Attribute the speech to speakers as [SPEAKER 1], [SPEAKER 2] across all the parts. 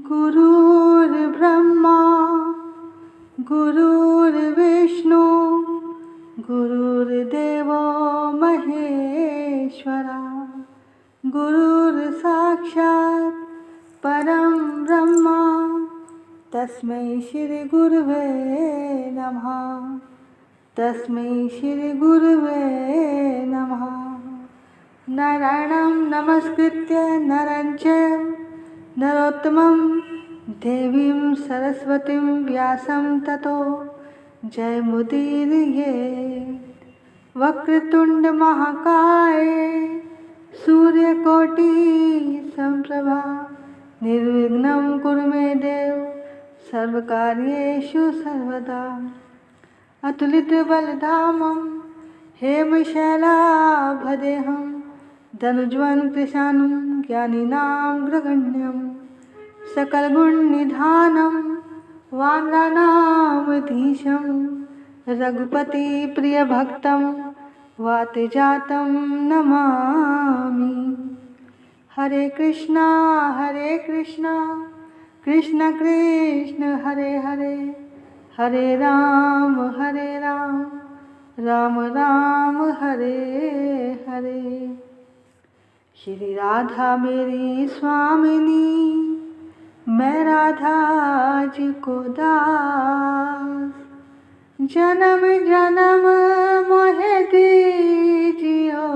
[SPEAKER 1] गुरुर्ब्रह्मा गुरुर्विष्णु गुरुर्देवो महेश्वरा गुरुर्साक्षात् परं ब्रह्म तस्मै श्री गुरुवे नमः। तस्मै श्री गुरुवे नमः। नारायणं नमस्कृत्य नरं चैव नरोत्तमं देवीं सरस्वतीं व्यासं ततो जयमुदीरयेत्। वक्रतुंड महाकाय सूर्यकोटि समप्रभा निर्विघ्नं कुरु मे देव सर्वकार्येषु सर्वदा। अतुलितबलधामं हेमशैलाभदेहं धनुज्वनं कृशानं ज्ञानिनां ग्रगण्यं सकलगुणनिधानं वानराणामधीशं रघुपतिप्रियभक्तं वातजातं नमामि। हरे कृष्णा कृष्ण कृष्ण हरे हरे हरे राम राम राम हरे हरे। श्री राधा मेरी स्वामिनी मैं राधा जी को दास। जन्म जन्म मोहे दीजियो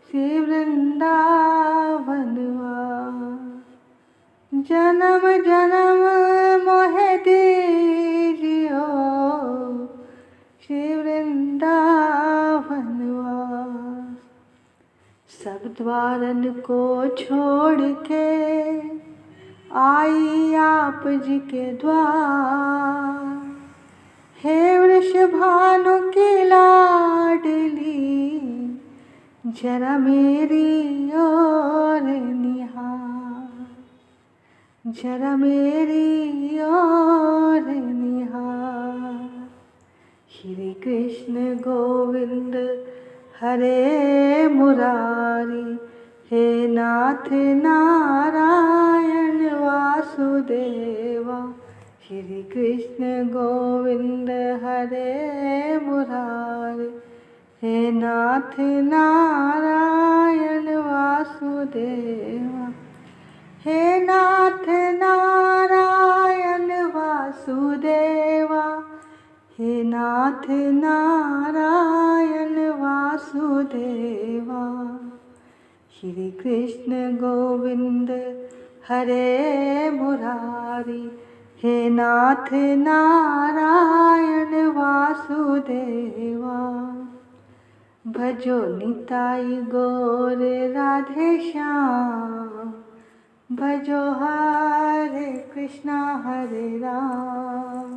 [SPEAKER 1] श्री वृंदावन वास। जन्म जन्म मोहे दीजियो श्री वृंदावन वास। सब द्वारन को छोड़ के आई आप जी के द्वार। हे वृषभानु की लाडली जरा मेरी ओर निहार। जरा मेरी ओर निहार। श्री कृष्ण गोविंद हरे मुरारी हे नाथ नारायण वासुदेवा। श्री कृष्ण गोविंद हरे मुरारी हे नाथ नारायण वासुदेवा। हे नाथ नारायण वासुदेवा। हे नाथ नारायण वासुदेवा। श्री कृष्ण गोविंद हरे मुरारी हे नाथ नारायण वासुदेवा। भजो निताई गौर राधे श्याम। भजो हरे कृष्णा हरे राम।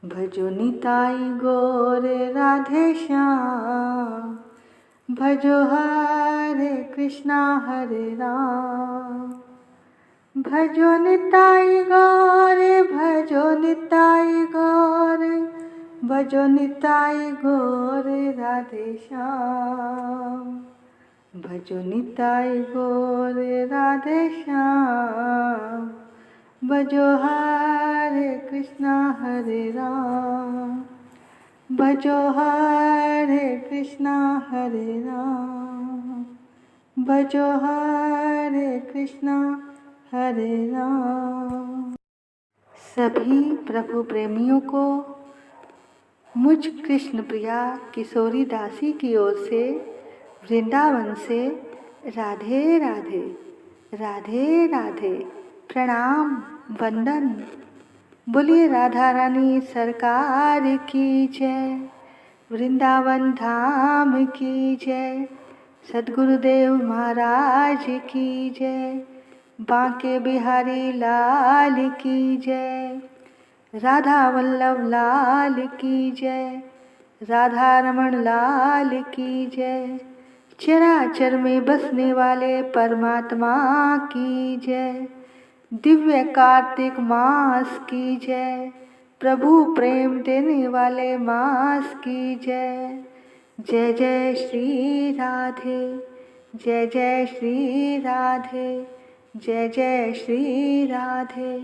[SPEAKER 1] भजो निताई गौर राधे श्याम। भजो हरे कृष्णा हरे राम। भजो निताई गौर भजो निताई गौर भजो निताई गौर राधे श्याम। भजो निताई गौर राधे श्याम। भजो हरे कृष्णा हरे राम। भजो हरे कृष्णा हरे राम। भजो हरे कृष्णा हरे राम। सभी प्रभु प्रेमियों को मुझ कृष्ण प्रिया किशोरी दासी की ओर से वृंदावन से राधे राधे राधे राधे प्रणाम वंदन। बोलिए राधा रानी सरकार की जय। वृंदावन धाम की जय। सद्गुरुदेव महाराज की जय। बांके बिहारी लाल की जय। राधा वल्लभ लाल की जय। राधा रमण लाल की जय। चराचर में बसने वाले परमात्मा की जय। दिव्य कार्तिक मास की जय। प्रभु प्रेम देने वाले मास की जय। जय जय श्री राधे। जय जय श्री राधे। जय जय श्री राधे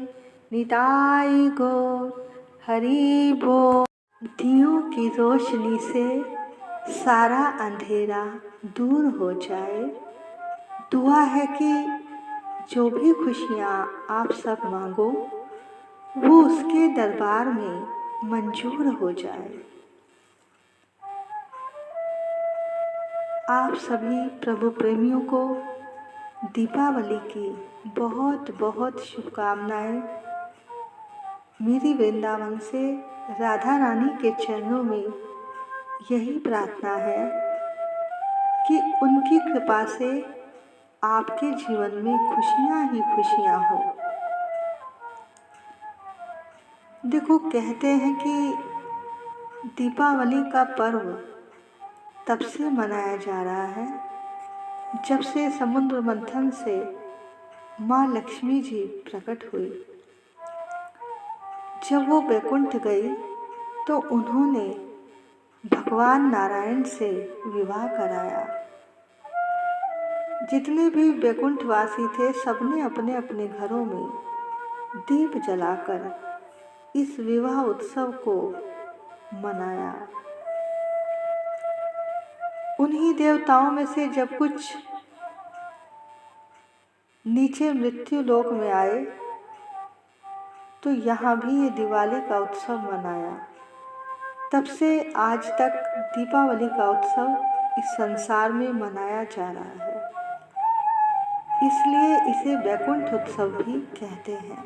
[SPEAKER 1] निताई गौर हरि बोल। दियों की रोशनी से सारा अंधेरा दूर हो जाए। दुआ है कि जो भी खुशियाँ आप सब मांगो वो उसके दरबार में मंजूर हो जाए। आप सभी प्रभु प्रेमियों को दीपावली की बहुत बहुत शुभकामनाएं। मेरी वृंदावन से राधा रानी के चरणों में यही प्रार्थना है कि उनकी कृपा से आपके जीवन में खुशियाँ ही खुशियाँ हो। देखो, कहते हैं कि दीपावली का पर्व तब से मनाया जा रहा है जब से समुद्र मंथन से माँ लक्ष्मी जी प्रकट हुई। जब वो बैकुंठ गई तो उन्होंने भगवान नारायण से विवाह कराया। जितने भी बैकुंठवासी थे सबने अपने अपने घरों में दीप जलाकर इस विवाह उत्सव को मनाया। उन्हीं देवताओं में से जब कुछ नीचे मृत्यु लोक में आए तो यहाँ भी ये दिवाली का उत्सव मनाया। तब से आज तक दीपावली का उत्सव इस संसार में मनाया जा रहा है, इसलिए इसे बैकुंठ उत्सव भी कहते हैं,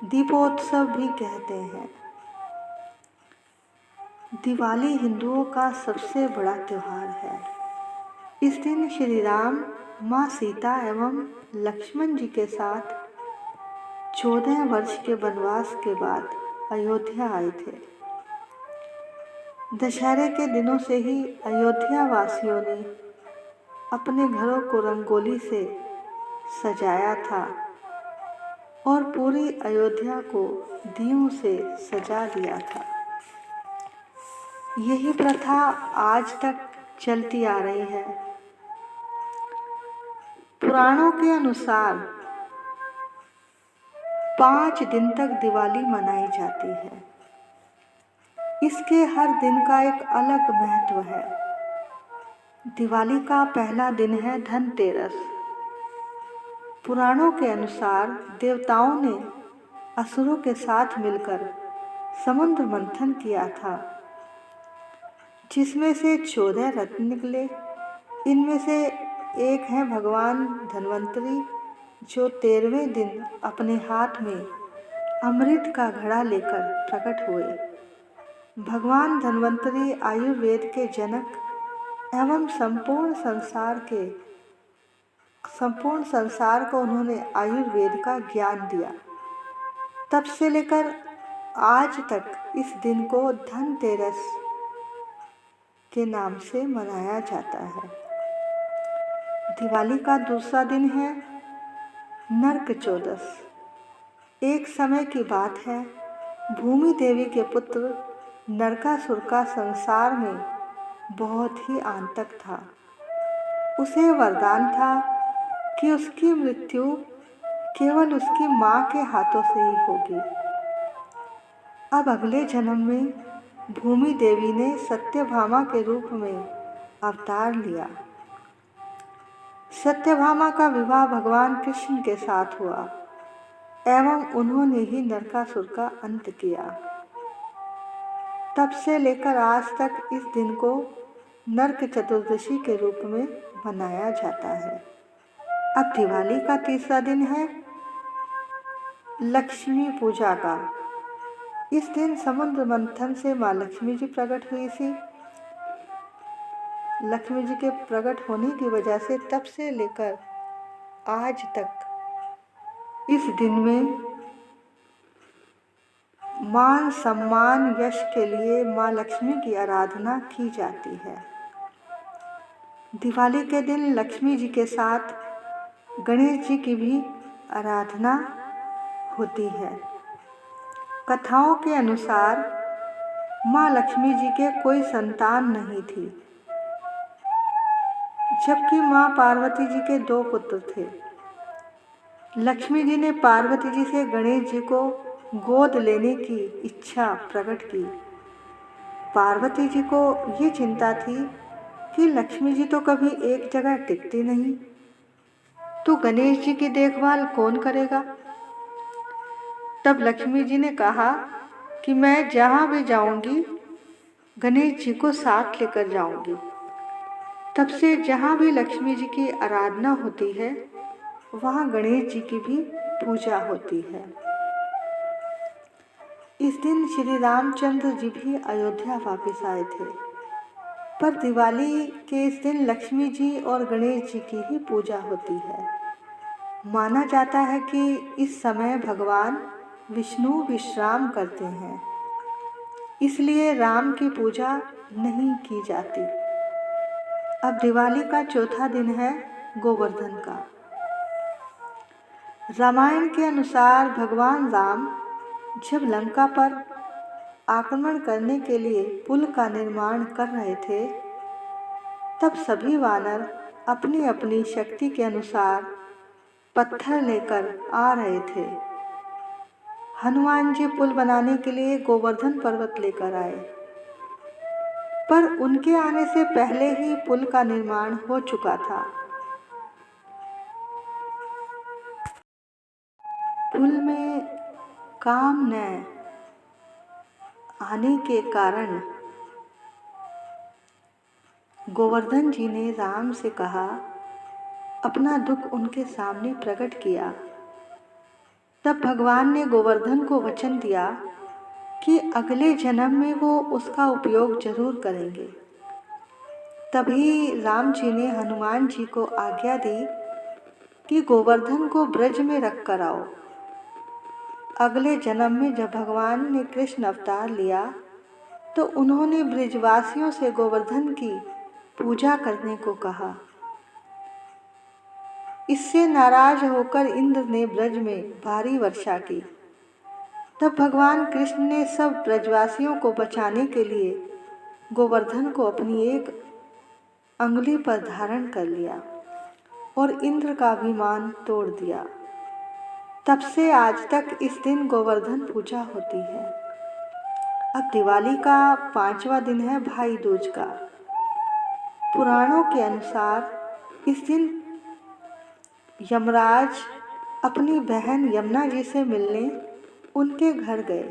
[SPEAKER 1] दीपोत्सव भी कहते हैं। दिवाली हिंदुओं का सबसे बड़ा त्योहार है। इस दिन श्री राम, माँ सीता एवं लक्ष्मण जी के साथ 14 वर्ष के वनवास के बाद अयोध्या आए थे। दशहरे के दिनों से ही अयोध्या वासियों ने अपने घरों को रंगोली से सजाया था और पूरी अयोध्या को दियों से सजा दिया था। यही प्रथा आज तक चलती आ रही है। पुराणों के अनुसार 5 दिन तक दिवाली मनाई जाती है। इसके हर दिन का एक अलग महत्व है। दिवाली का पहला दिन है धनतेरस। पुराणों के अनुसार देवताओं ने असुरों के साथ मिलकर समुद्र मंथन किया था, जिसमें से 14 रत्न निकले। इनमें से एक है भगवान धन्वंतरी, जो 13वें दिन अपने हाथ में अमृत का घड़ा लेकर प्रकट हुए। भगवान धन्वंतरी आयुर्वेद के जनक एवं संपूर्ण संसार को उन्होंने आयुर्वेद का ज्ञान दिया। तब से लेकर आज तक इस दिन को धनतेरस के नाम से मनाया जाता है। दिवाली का दूसरा दिन है नरक चौदस। एक समय की बात है, भूमि देवी के पुत्र नरकासुर का संसार में बहुत ही आंतक था। उसे वरदान था कि उसकी मृत्यु केवल उसकी माँ के हाथों से ही होगी। अब अगले जन्म में भूमि देवी ने सत्यभामा के रूप में अवतार लिया। सत्यभामा का विवाह भगवान कृष्ण के साथ हुआ एवं उन्होंने ही नरकासुर का अंत किया। तब से लेकर आज तक इस दिन को नरक चतुर्दशी के रूप में मनाया जाता है। अब दिवाली का तीसरा दिन है लक्ष्मी पूजा का। इस दिन समुद्र मंथन से माँ लक्ष्मी जी प्रकट हुई थी। लक्ष्मी जी के प्रकट होने की वजह से तब से लेकर आज तक इस दिन में मान सम्मान यश के लिए माँ लक्ष्मी की आराधना की जाती है। दिवाली के दिन लक्ष्मी जी के साथ गणेश जी की भी आराधना होती है। कथाओं के अनुसार माँ लक्ष्मी जी के कोई संतान नहीं थी, जबकि माँ पार्वती जी के 2 पुत्र थे। लक्ष्मी जी ने पार्वती जी से गणेश जी को गोद लेने की इच्छा प्रकट की। पार्वती जी को ये चिंता थी कि लक्ष्मी जी तो कभी एक जगह टिकती नहीं, तो गणेश जी की देखभाल कौन करेगा। तब लक्ष्मी जी ने कहा कि मैं जहाँ भी जाऊंगी गणेश जी को साथ लेकर जाऊंगी। तब से जहाँ भी लक्ष्मी जी की आराधना होती है वहाँ गणेश जी की भी पूजा होती है। इस दिन श्री रामचंद्र जी भी अयोध्या वापस आए थे, पर दिवाली के इस दिन लक्ष्मी जी और गणेश जी की ही पूजा होती है। माना जाता है कि इस समय भगवान विष्णु विश्राम करते हैं, इसलिए राम की पूजा नहीं की जाती। अब दिवाली का चौथा दिन है गोवर्धन का। रामायण के अनुसार भगवान राम जब लंका पर आक्रमण करने के लिए पुल का निर्माण कर रहे थे, तब सभी वानर अपनी अपनी शक्ति के अनुसार पत्थर लेकर आ रहे थे। हनुमान जी पुल बनाने के लिए गोवर्धन पर्वत लेकर आए, पर उनके आने से पहले ही पुल का निर्माण हो चुका था। पुल में काम न आने के कारण गोवर्धन जी ने राम से कहा, अपना दुख उनके सामने प्रकट किया। तब भगवान ने गोवर्धन को वचन दिया कि अगले जन्म में वो उसका उपयोग जरूर करेंगे। तभी राम जी ने हनुमान जी को आज्ञा दी कि गोवर्धन को ब्रज में रख कर आओ। अगले जन्म में जब भगवान ने कृष्ण अवतार लिया तो उन्होंने ब्रजवासियों से गोवर्धन की पूजा करने को कहा। इससे नाराज होकर इंद्र ने ब्रज में भारी वर्षा की। तब भगवान कृष्ण ने सब ब्रजवासियों को बचाने के लिए गोवर्धन को अपनी एक अंगुली पर धारण कर लिया और इंद्र का अभिमान तोड़ दिया। तब से आज तक इस दिन गोवर्धन पूजा होती है। अब दिवाली का 5वां दिन है भाई दूज का। पुराणों के अनुसार इस दिन यमराज अपनी बहन यमुना जी से मिलने उनके घर गए।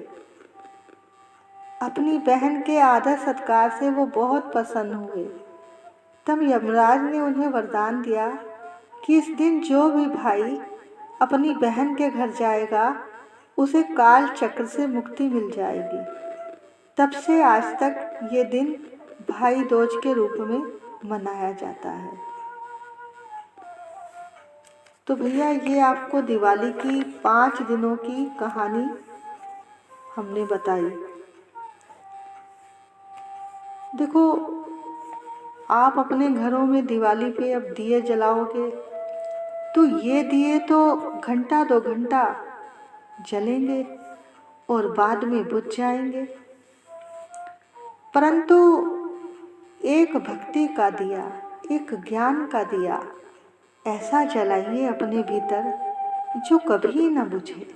[SPEAKER 1] अपनी बहन के आदर सत्कार से वो बहुत प्रसन्न हुए। तब यमराज ने उन्हें वरदान दिया कि इस दिन जो भी भाई अपनी बहन के घर जाएगा उसे काल चक्र से मुक्ति मिल जाएगी। तब से आज तक ये दिन भाई दूज के रूप में मनाया जाता है। तो भैया ये आपको दिवाली की 5 दिनों की कहानी हमने बताई। देखो, आप अपने घरों में दिवाली पे अब दिए जलाओगे तो ये दिए तो घंटा 2 घंटा जलेंगे और बाद में बुझ जाएंगे, परंतु एक भक्ति का दिया, एक ज्ञान का दिया ऐसा जलाइए अपने भीतर जो कभी न बुझे।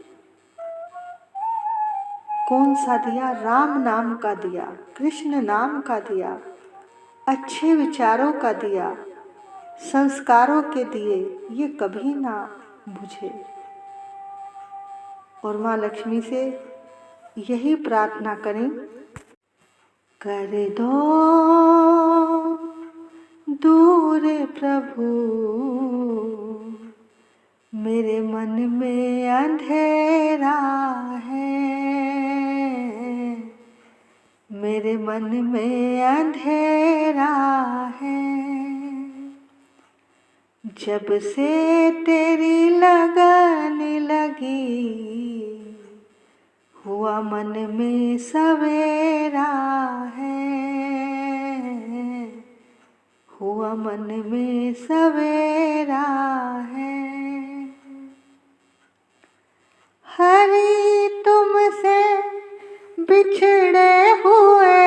[SPEAKER 1] कौन सा दिया? राम नाम का दिया, कृष्ण नाम का दिया, अच्छे विचारों का दिया, संस्कारों के दिए, ये कभी ना बुझे। और माँ लक्ष्मी से यही प्रार्थना करें, कर दो दूर प्रभु मेरे मन में अंधेरा है, मेरे मन में अंधेरा है। जब से तेरी लगन लगी हुआ मन में सवेरा है, हुआ मन में सवेरा है। हरि तुमसे बिछड़े हुए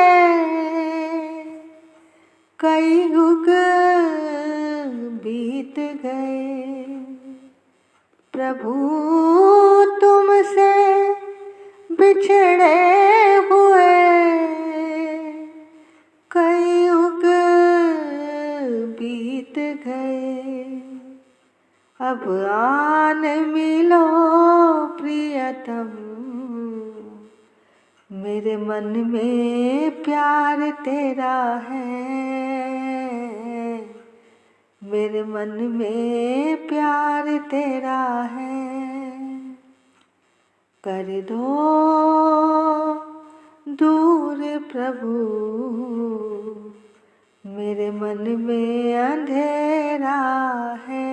[SPEAKER 1] कई युग बीत गए, प्रभु प्रभु तुमसे बिछड़े हुए कई युग बीत गए, अब आन मिलो प्रियतम, मेरे मन में प्यार तेरा है, मेरे मन में प्यार तेरा है। कर दो दूर प्रभु, मेरे मन में अंधेरा है,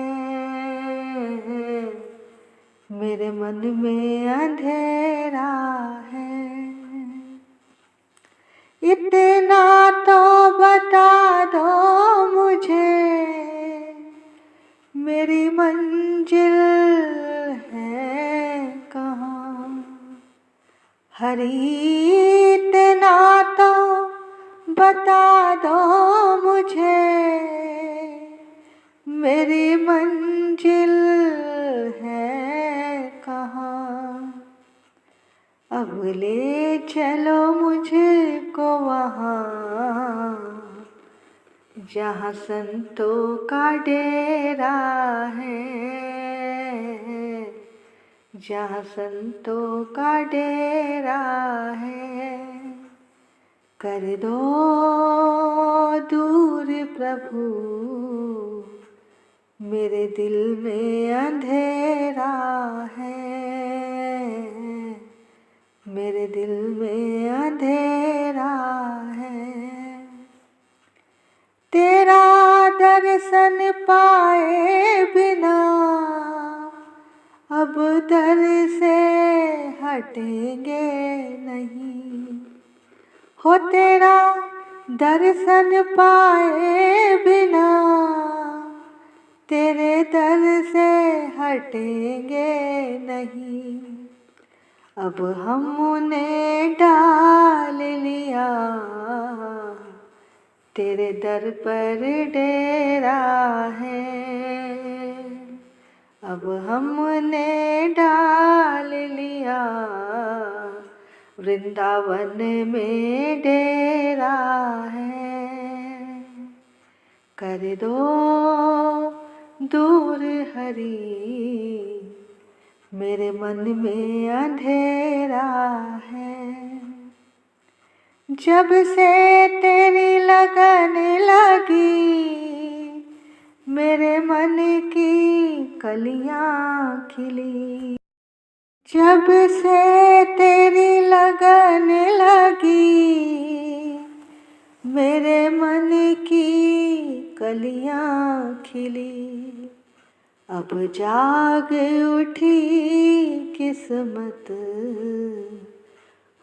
[SPEAKER 1] मेरे मन में अंधेरा है। इतना तो बता दो मुझे, मेरी मंजिल है कहाँ। हरी इतना तो बता दो मुझे, मेरी मंजिल है कहाँ। अब ले चलो मुझको वहाँ, जहाँ संतों का डेरा है, जहाँ संतों का डेरा है। कर दो दूर प्रभु, मेरे दिल में अंधेरा है, मेरे दिल में अंधेरा है। तेरा दर्शन पाए बिना अब दर से हटेंगे नहीं, हो तेरा दर्शन पाए बिना तेरे दर से हटेंगे नहीं। अब हमने डाल लिया तेरे दर पर डेरा है, अब हमने डाल लिया वृंदावन में डेरा है। कर दो दूर हरी, मेरे मन में अंधेरा है। जब से तेरी लगन लगी, मेरे मन की कलियां खिली। जब से तेरी लगन लगी, मेरे मन की कलियां खिली। अब जाग उठी किस्मत,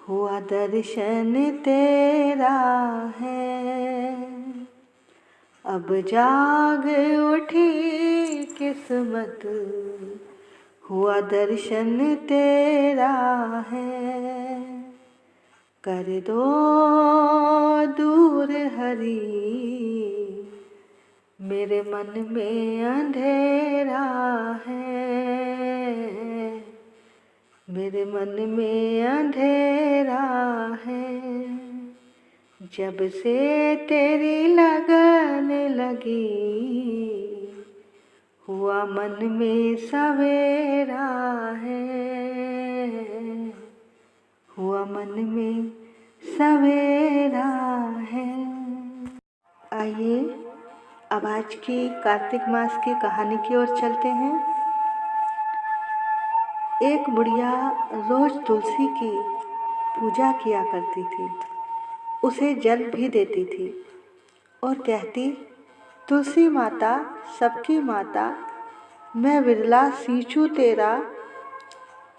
[SPEAKER 1] हुआ दर्शन तेरा है। अब जाग उठी किस्मत, हुआ दर्शन तेरा है। कर दो दूर हरी, मेरे मन में अंधेरा है, मेरे मन में अंधेरा है। जब से तेरी लगन लगी, हुआ मन में सवेरा है, हुआ मन में सवेरा है। आइए अब आज की कार्तिक मास की कहानी की ओर चलते हैं। एक बुढ़िया रोज तुलसी की पूजा किया करती थी, उसे जल भी देती थी और कहती, तुलसी माता सबकी माता, मैं विरला सींचू तेरा।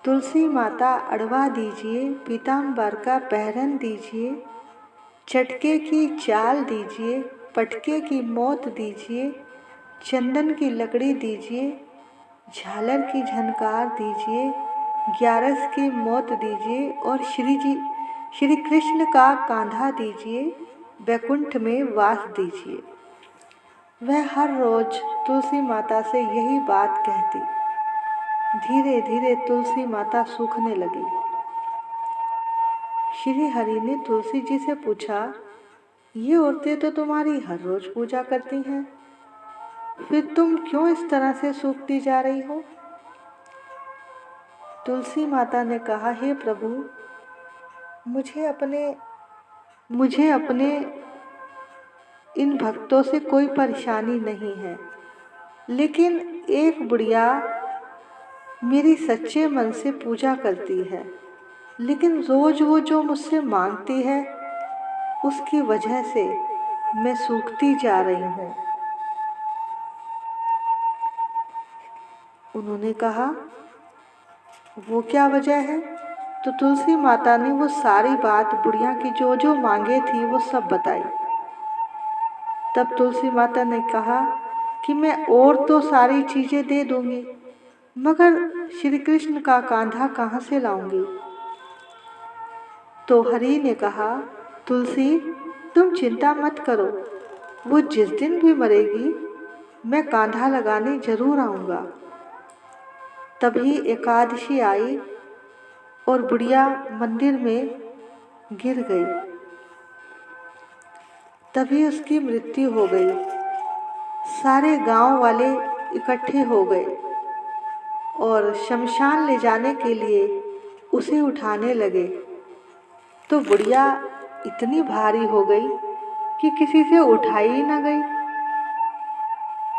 [SPEAKER 1] तुलसी माता अड़वा दीजिए, पीताम्बर का पहरन दीजिए, चटके की चाल दीजिए, पटके की मौत दीजिए, चंदन की लकड़ी दीजिए, झालर की झनकार दीजिए, ग्यारस की मौत दीजिए और श्री कृष्ण का कांधा दीजिए, वैकुंठ में वास दीजिए। वह हर रोज तुलसी माता से यही बात कहती। धीरे धीरे तुलसी माता सूखने लगी। श्री हरि ने तुलसी जी से पूछा, ये औरतें तो तुम्हारी हर रोज पूजा करती हैं, फिर तुम क्यों इस तरह से सूखती जा रही हो? तुलसी माता ने कहा, हे प्रभु, मुझे अपने इन भक्तों से कोई परेशानी नहीं है, लेकिन एक बुढ़िया मेरी सच्चे मन से पूजा करती है, लेकिन रोज वो जो मुझसे मांगती है उसकी वजह से मैं सूखती जा रही हूँ। उन्होंने कहा, वो क्या वजह है? तो तुलसी माता ने वो सारी बात बुढ़िया की जो जो मांगे थी वो सब बताई। तब तुलसी माता ने कहा कि मैं और तो सारी चीज़ें दे दूंगी, मगर श्री कृष्ण का कांधा कहाँ से लाऊंगी? तो हरि ने कहा, तुलसी, तुम चिंता मत करो, वो जिस दिन भी मरेगी मैं कांधा लगाने जरूर आऊँगा। तभी एकादशी आई और बुढ़िया मंदिर में गिर गई। तभी उसकी मृत्यु हो गई। सारे गांव वाले इकट्ठे हो गए और शमशान ले जाने के लिए उसे उठाने लगे। तो बुढ़िया इतनी भारी हो गई कि किसी से उठाई ही ना गई।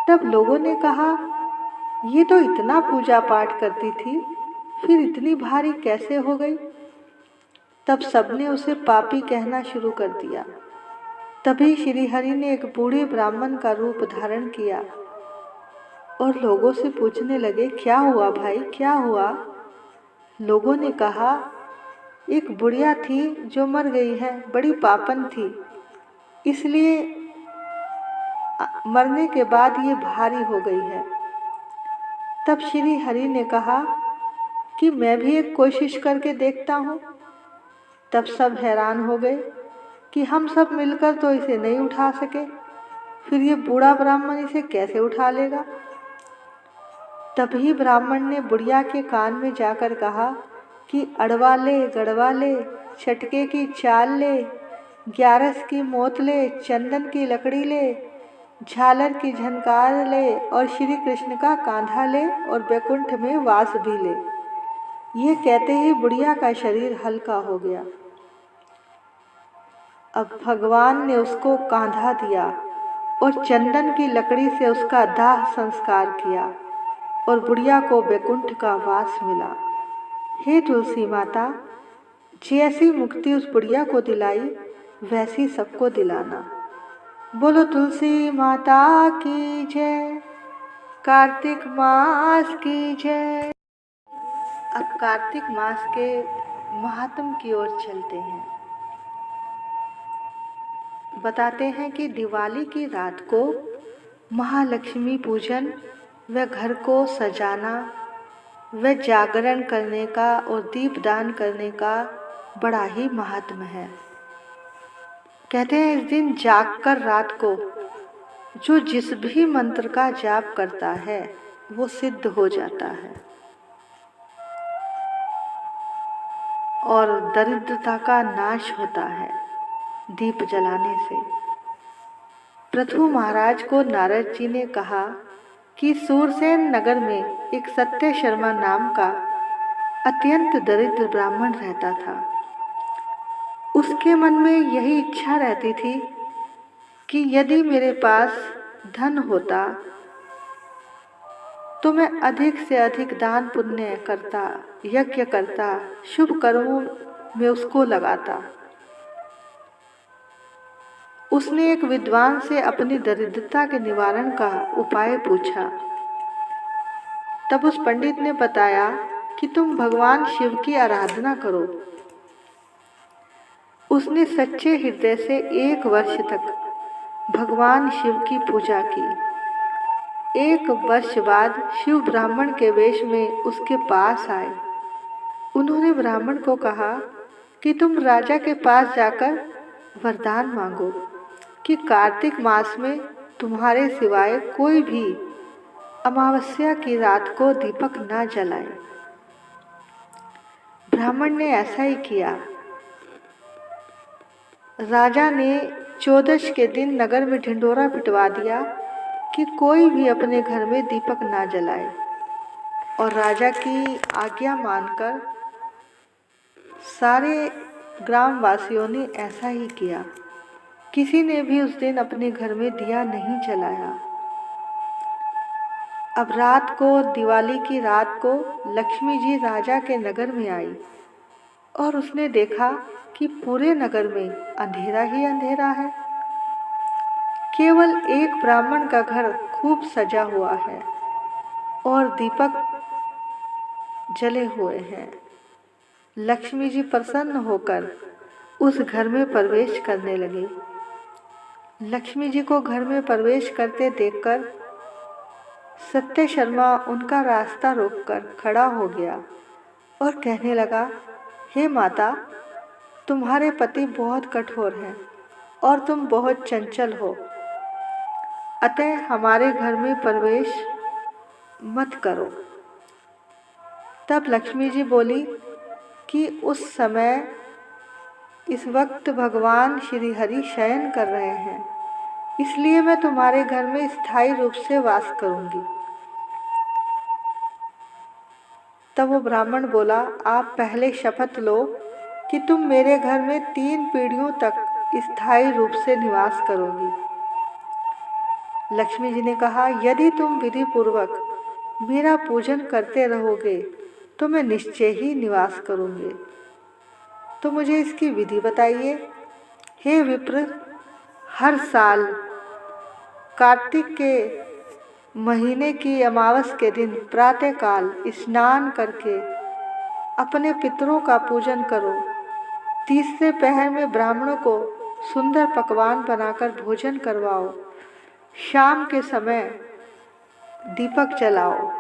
[SPEAKER 1] तब लोगों ने कहा, ये तो इतना पूजा पाठ करती थी, फिर इतनी भारी कैसे हो गई? तब सबने उसे पापी कहना शुरू कर दिया। तभी श्री हरि ने एक बूढ़े ब्राह्मण का रूप धारण किया और लोगों से पूछने लगे, क्या हुआ भाई, क्या हुआ? लोगों ने कहा, एक बुढ़िया थी जो मर गई है, बड़ी पापन थी, इसलिए मरने के बाद ये भारी हो गई है। तब श्री हरि ने कहा कि मैं भी एक कोशिश करके देखता हूँ। तब सब हैरान हो गए कि हम सब मिलकर तो इसे नहीं उठा सके, फिर ये बूढ़ा ब्राह्मण इसे कैसे उठा लेगा? तभी ब्राह्मण ने बुढ़िया के कान में जाकर कहा कि अड़वा ले, गड़वा ले, छटके की चाल ले, ग्यारस की मोत ले, चंदन की लकड़ी ले, झालर की झनकार ले और श्री कृष्ण का कांधा ले और बैकुंठ में वास भी ले। ये कहते ही बुढ़िया का शरीर हल्का हो गया। अब भगवान ने उसको कांधा दिया और चंदन की लकड़ी से उसका दाह संस्कार किया और बुढ़िया को बैकुंठ का वास मिला। हे तुलसी माता, जैसी मुक्ति उस बुढ़िया को दिलाई वैसी सबको दिलाना। बोलो तुलसी माता की जय, कार्तिक मास की जय। अब कार्तिक मास के महात्म की ओर चलते हैं। बताते हैं कि दिवाली की रात को महालक्ष्मी पूजन व घर को सजाना व जागरण करने का और दीपदान करने का बड़ा ही महात्म है। कहते हैं इस दिन जागकर रात को जो जिस भी मंत्र का जाप करता है वो सिद्ध हो जाता है और दरिद्रता का नाश होता है दीप जलाने से। पृथु महाराज को नारद जी ने कहा कि सूरसेन नगर में एक सत्य शर्मा नाम का अत्यंत दरिद्र ब्राह्मण रहता था। उसके मन में यही इच्छा रहती थी कि यदि मेरे पास धन होता तो मैं अधिक से अधिक दान पुण्य करता, यज्ञ करता, शुभ कर्मों में उसको लगाता। उसने एक विद्वान से अपनी दरिद्रता के निवारण का उपाय पूछा। तब उस पंडित ने बताया कि तुम भगवान शिव की आराधना करो। उसने सच्चे हृदय से 1 वर्ष तक भगवान शिव की पूजा की। 1 वर्ष बाद शिव ब्राह्मण के वेश में उसके पास आए। उन्होंने ब्राह्मण को कहा कि तुम राजा के पास जाकर वरदान मांगो कि कार्तिक मास में तुम्हारे सिवाय कोई भी अमावस्या की रात को दीपक न जलाए। ब्राह्मण ने ऐसा ही किया। राजा ने चौदश के दिन नगर में ढिंढोरा पिटवा दिया कि कोई भी अपने घर में दीपक ना जलाए, और राजा की आज्ञा मानकर सारे ग्रामवासियों ने ऐसा ही किया। किसी ने भी उस दिन अपने घर में दिया नहीं जलाया। अब रात को, दिवाली की रात को, लक्ष्मी जी राजा के नगर में आई और उसने देखा कि पूरे नगर में अंधेरा ही अंधेरा है। केवल एक ब्राह्मण का घर खूब सजा हुआ है और दीपक जले हुए हैं। लक्ष्मी जी प्रसन्न होकर उस घर में प्रवेश करने लगी। लक्ष्मी जी को घर में प्रवेश करते देखकर सत्य शर्मा उनका रास्ता रोककर खड़ा हो गया और कहने लगा, हे माता, तुम्हारे पति बहुत कठोर हैं और तुम बहुत चंचल हो, अतः हमारे घर में प्रवेश मत करो। तब लक्ष्मी जी बोली कि उस समय इस वक्त भगवान श्री हरि शयन कर रहे हैं, इसलिए मैं तुम्हारे घर में स्थायी रूप से वास करूंगी। तब वो ब्राह्मण बोला, आप पहले शपथ लो कि तुम मेरे घर में 3 पीढ़ियों तक स्थायी रूप से निवास करोगी। लक्ष्मी जी ने कहा, यदि तुम विधि पूर्वक मेरा पूजन करते रहोगे तो मैं निश्चय ही निवास करूंगी। तो मुझे इसकी विधि बताइए। हे विप्र, हर साल कार्तिक के महीने की अमावस के दिन प्रातःकाल स्नान करके अपने पितरों का पूजन करो। तीसरे पहर में ब्राह्मणों को सुंदर पकवान बनाकर भोजन करवाओ। शाम के समय दीपक जलाओ।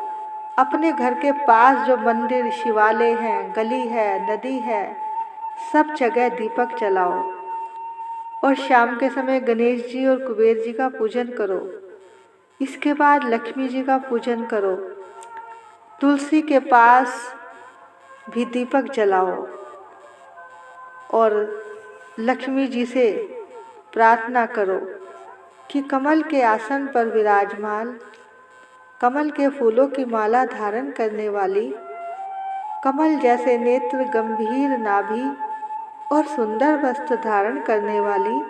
[SPEAKER 1] अपने घर के पास जो मंदिर, शिवालय हैं, गली है, नदी है, सब जगह दीपक जलाओ। और शाम के समय गणेश जी और कुबेर जी का पूजन करो। इसके बाद लक्ष्मी जी का पूजन करो। तुलसी के पास भी दीपक जलाओ और लक्ष्मी जी से प्रार्थना करो कि कमल के आसन पर विराजमान, कमल के फूलों की माला धारण करने वाली, कमल जैसे नेत्र, गंभीर नाभि और सुंदर वस्त्र धारण करने वाली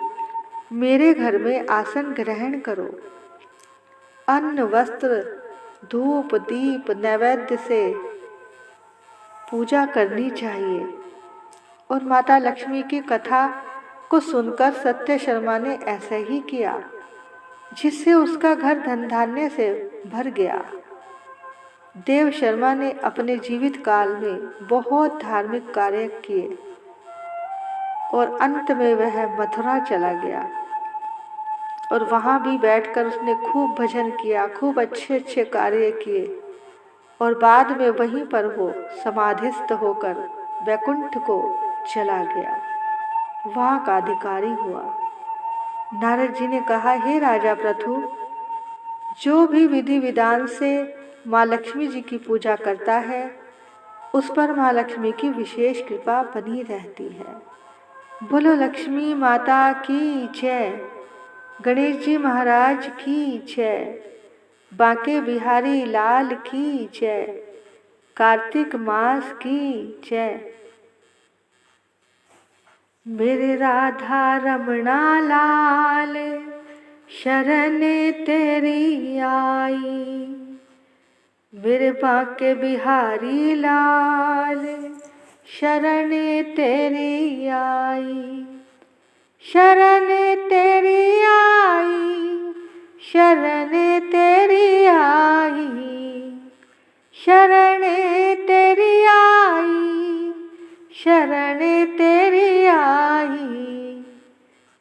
[SPEAKER 1] मेरे घर में आसन ग्रहण करो। अन्न, वस्त्र, धूप, दीप, नैवेद्य से पूजा करनी चाहिए। और माता लक्ष्मी की कथा को सुनकर सत्य शर्मा ने ऐसा ही किया, जिससे उसका घर धन धान्य से भर गया। देव शर्मा ने अपने जीवित काल में बहुत धार्मिक कार्य किए और अंत में वह मथुरा चला गया और वहाँ भी बैठकर उसने खूब भजन किया, खूब अच्छे अच्छे कार्य किए और बाद में वहीं पर वो समाधिस्थ होकर वैकुंठ को चला गया, वहाँ का अधिकारी हुआ। नारद जी ने कहा, हे राजा प्रथु, जो भी विधि विधान से माँ लक्ष्मी जी की पूजा करता है उस पर माँ लक्ष्मी की विशेष कृपा बनी रहती है। बोलो लक्ष्मी माता की जय, गणेश जी महाराज की जय, बांके बिहारी लाल की जय, कार्तिक मास की जय। मेरे राधा रमणा लाल शरण तेरी आई, मेरे बांके बिहारी लाल शरण तेरी आई, शरण तेरी आई, शरण तेरी आई, शरण तेरी आई, शरण तेरी आई,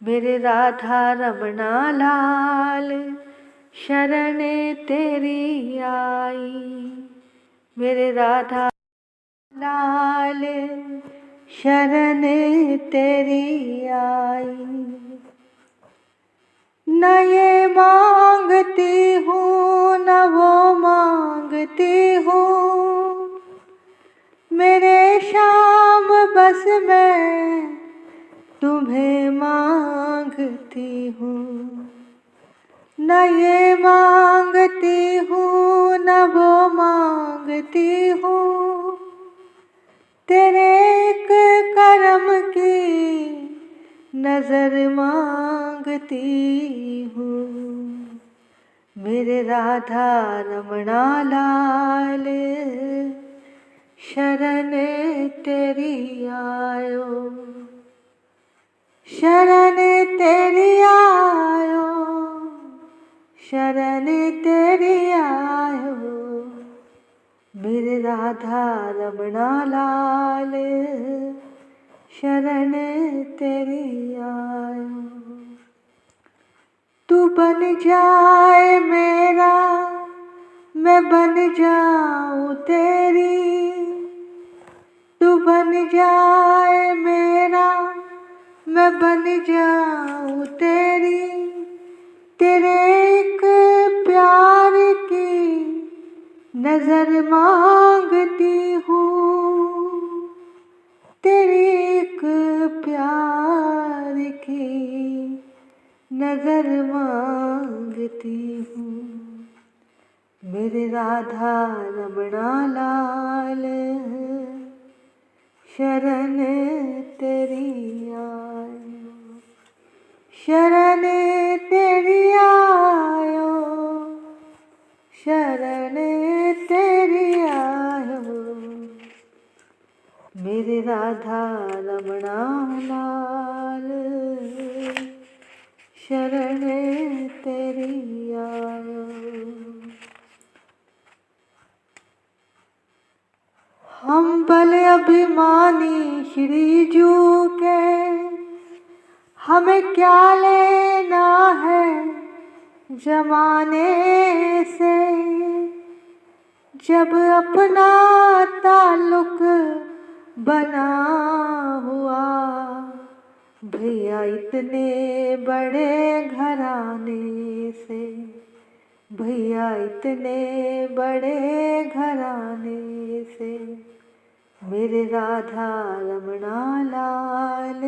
[SPEAKER 1] मेरे राधा रमणा लाल शरण तेरी आई, मेरे राधा लाल शरण तेरी आई। न ये मांगती हूँ न वो मांगती हूँ, मेरे शाम बस मैं तुम्हें मांगती हूँ। न ये मांगती हूँ न वो मांगती हूँ, तेरे एक करम की नजर मांगती हूँ। मेरे राधा रमणा लाल, शरण तेरी आयो, शरण तेरी आयो, शरण तेरी आयो। मेरे राधा रमणा लाल, शरण तेरी आयो। तू बन जाए मेरा, मैं बन जाऊं तेरी। तू बन जाए मेरा, मैं बन जाऊं तेरी। तेरे एक प्यार की नजर मांगती हूँ, तेरी एक प्यार की नजर मांगती हूँ। मेरे राधा रमणा लाल, शरण तेरी आयो, शरण तेरी आयो, शरण तेरी आयो। मेरे राधा रमणा लाल, शरण तेरी आयो। हम बल अभिमानी श्री जू के, हमें क्या लेना है जमाने से। जब अपना ताल्लुक बना हुआ, भैया इतने बड़े घराने से, भैया इतने बड़े घराने से। मेरे राधा रमणा लाल,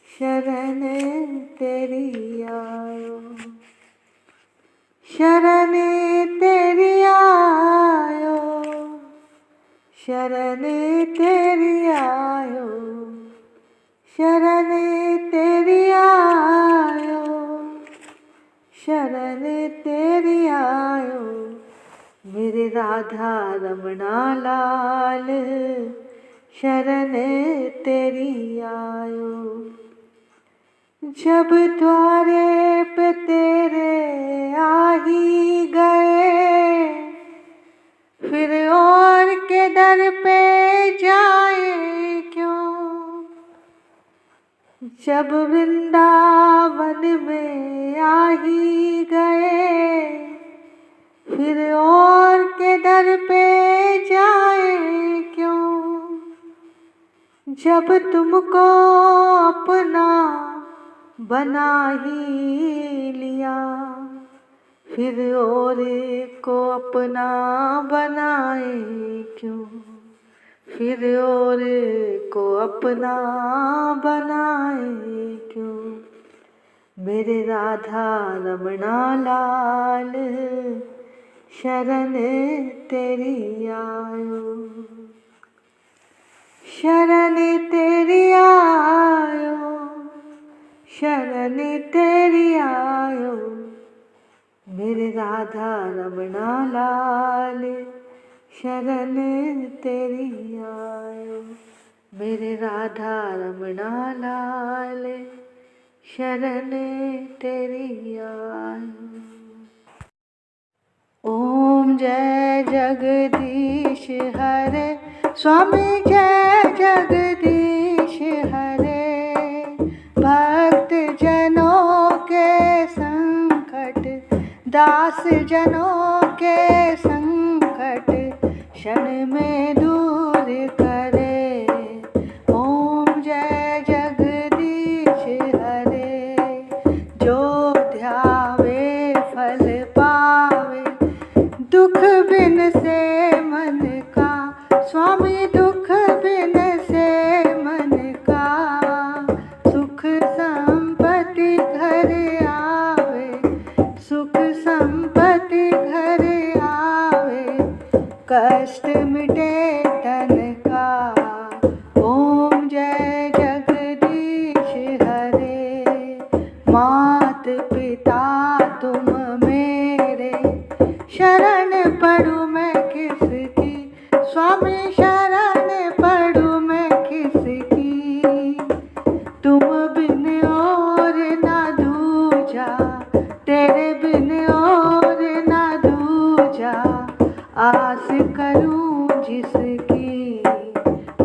[SPEAKER 1] शरण तेरी आयो, शरण तेरी आयो, शरण तेरी आयो, शरण तेरी आयो, शरण तेरी आयो। मेरे राधा रमणा लाल, शरण तेरी आयो। जब द्वारे पे तेरे आ ही गए, फिर और के दर पे जाए क्यों। जब वृंदावन में आ ही गए, फिर और के दर पे जाए क्यों। जब तुमको अपना बना ही लिया, फिर और को अपना बनाए क्यों। फिर और को अपना बनाए क्यों। मेरे राधा रमणा लाल, शरण तेरी आयो, शरण तेरी आयो, शरण तेरी आयो। मेरे राधा रमणा लाल, शरण तेरी आयो। मेरे राधा रमणा लाल, शरण तेरी आयो। ओम जय जगदीश हरे, स्वामी जय जगदीश हरे। भक्त जनों के संकट, दास जनों के संकट, क्षण में दूर करे। ओम जय जगदीश हरे। जो स्वामी दुख बिन से मन का सुख संपत्ति घर आवे, सुख संपत्ति घर आवे, कष्ट मिटे तन का। ओम जय जगदीश हरे, मात पिता तुम मेरे, शरण पड़ूं मैं किसकी, स्वामी शरण पड़ूं मैं किसकी। तुम बिन और ना दूजा, तेरे बिन और ना दूजा, आस करूं जिसकी।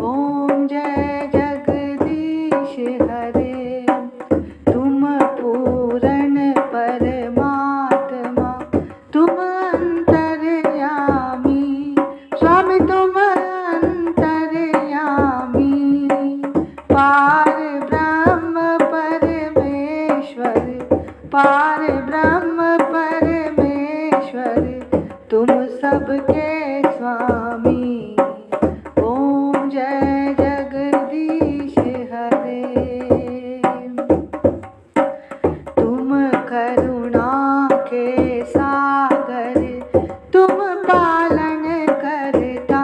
[SPEAKER 1] ओम जय जगदीश हरे, तुम पूर्ण परमात्मा, तुम अंतर्यामी, स्वामी तुम अंतर्यामी। पार ब्रह्म परमेश्वर, पार ब्रह्म परमेश्वर, तुम सबके स्वामी। ओम जय जगदीश हरे, तुम करुणा के सागर, तुम पालन करता,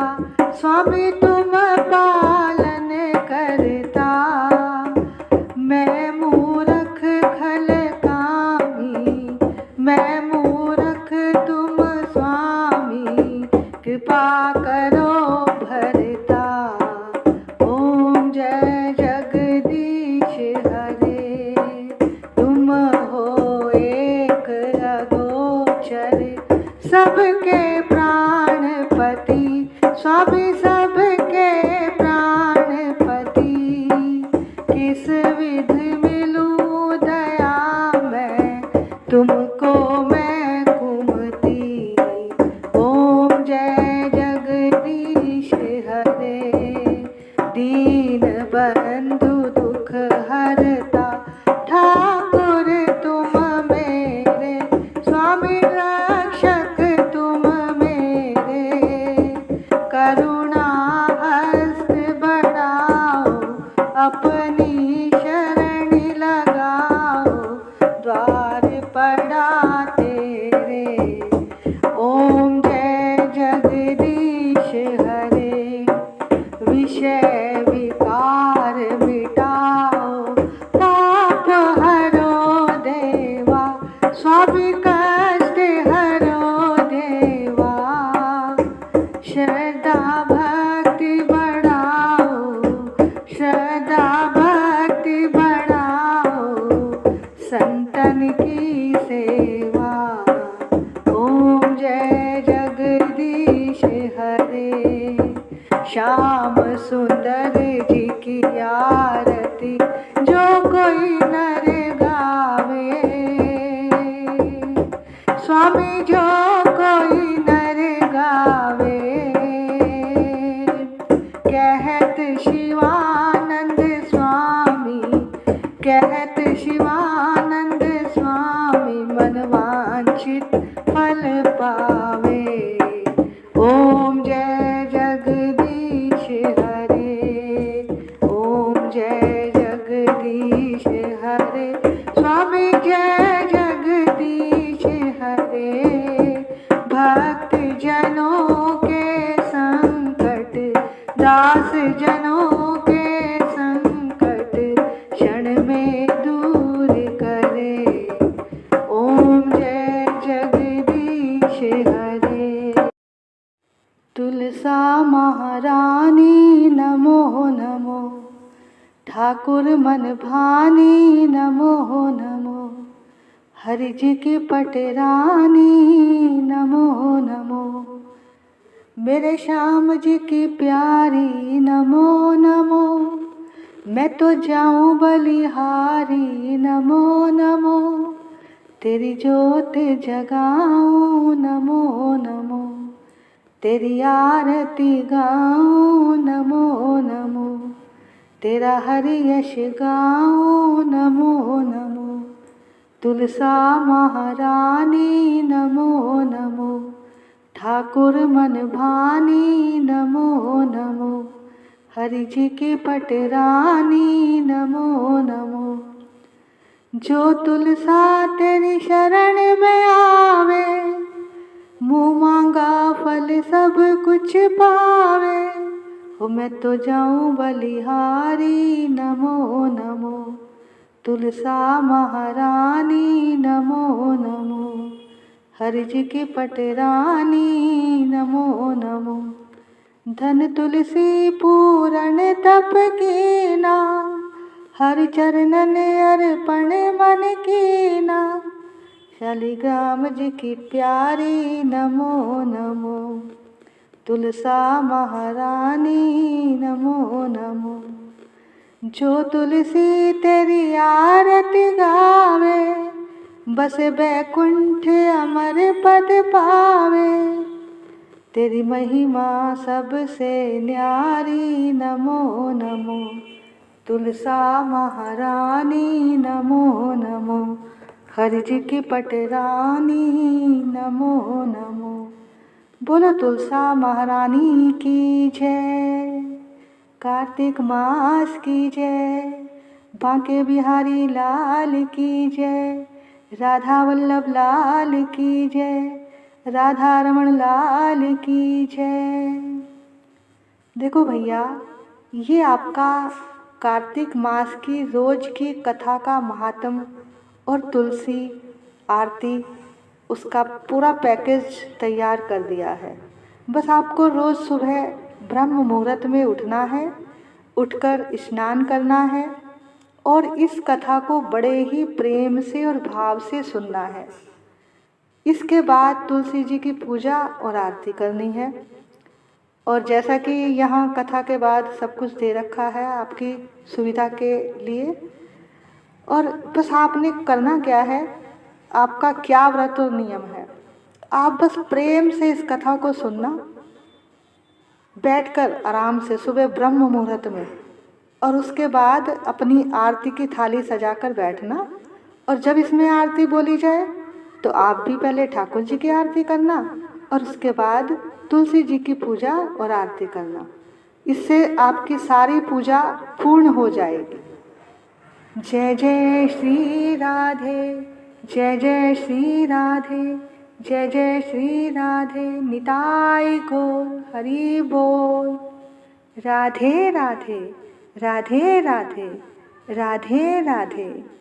[SPEAKER 1] स्वामी तुम पालन करता। मैं मूर्ख खल कामी, मैं मूर्ख तुम स्वामी, कृपा करो भरता। ओम जय जगदीश हरे, तुम हो एक अगोचर, सबके प्राणपति, स्वामी सबके प्राणपति। किस विध मिलूं दया मैं, तुमको मैं कुमति। ओम जय जगदीश हरे, दीन बंधु दुख हरता, ठाकुर तुम मेरे, स्वामी रक्षक तुम मेरे। करुणा हस्त बढ़ाओ, अपनी शरण लगाओ, द्वार पड़ा तेरे। ओम जय जगदीश हरे, विषय विकार मिटाओ, पाप हरो देवा, स्वामी कष्ट हरो देवा। श्रद्धा भक्ति बढ़ाओ, श्रद्धा भक्ति बढ़ाओ, संतन की सेवा। ओम जय जगदीश हरे, श्याम सुंदर जी की आरती जो कोई नर गावे, स्वामी जो कोई नर गावे। कहत शिवानंद स्वामी, कहत शिवानंद स्वामी, मन वांछित फल पावे। ओम जय जगदीश हरे, ओम जय जगदीश हरे, स्वामी जय जगदीश हरे। भक्त जनों के संकट, दास जनों के संकट, क्षण में दूर करे। ओम जय जगदीश हरे। तुलसा महारानी नमो नमो, ठाकुर मन भानी नमो नमो, हरि जी की पटरानी नमो नमो, मेरे श्याम जी की प्यारी नमो नमो। मैं तो जाऊं बलिहारी नमो नमो, तेरी जोत जगाऊं नमो नमो, तेरी आरती गाऊं नमो नमो, तेरा हरि यश गाऊं नमो नमो। तुलसा महारानी नमो नमो, ठाकुर मन भानी नमो नमो, हरि जी की पटरानी नमो नमो। जो तुलसा तेरी शरण में आवे, मुँह मांगा फल सब कुछ पावे। हो मैं तो जाऊं बलिहारी नमो नमो, तुलसा महारानी नमो नमो, हरि जी की पटरानी नमो नमो। धन तुलसी पूरण तप कीना, हरि चरणन अर्पण मन कीना। शालिग्राम जी की प्यारी नमो नमो, तुलसा महारानी नमो नमो। जो तुलसी तेरी आरती गावे, बस बैकुंठ अमर पद पावे। तेरी महिमा सबसे न्यारी नमो नमो, तुलसा महारानी नमो नमो, हरि जी की पटरानी नमो नमो। बोलो तुलसा महारानी की जय, कार्तिक मास की जय, बांके बिहारी लाल की जय, राधा वल्लभ लाल की जय, राधा रमण लाल की जय। देखो भैया, ये आपका कार्तिक मास की रोज की कथा का महात्म और तुलसी आरती, उसका पूरा पैकेज तैयार कर दिया है। बस आपको रोज़ सुबह ब्रह्म मुहूर्त में उठना है, उठकर स्नान करना है और इस कथा को बड़े ही प्रेम से और भाव से सुनना है। इसके बाद तुलसी जी की पूजा और आरती करनी है। और जैसा कि यहाँ कथा के बाद सब कुछ दे रखा है आपकी सुविधा के लिए, और बस आपने करना क्या है, आपका क्या व्रत और नियम है, आप बस प्रेम से इस कथा को सुनना, बैठकर आराम से सुबह ब्रह्म मुहूर्त में, और उसके बाद अपनी आरती की थाली सजाकर बैठना। और जब इसमें आरती बोली जाए तो आप भी पहले ठाकुर जी की आरती करना और उसके बाद तुलसी जी की पूजा और आरती करना। इससे आपकी सारी पूजा पूर्ण हो जाएगी। जय जय श्री राधे, जय जय श्री राधे, जय जय श्री राधे, निताई गौर हरि बोल। राधे राधे, राधे राधे, राधे राधे।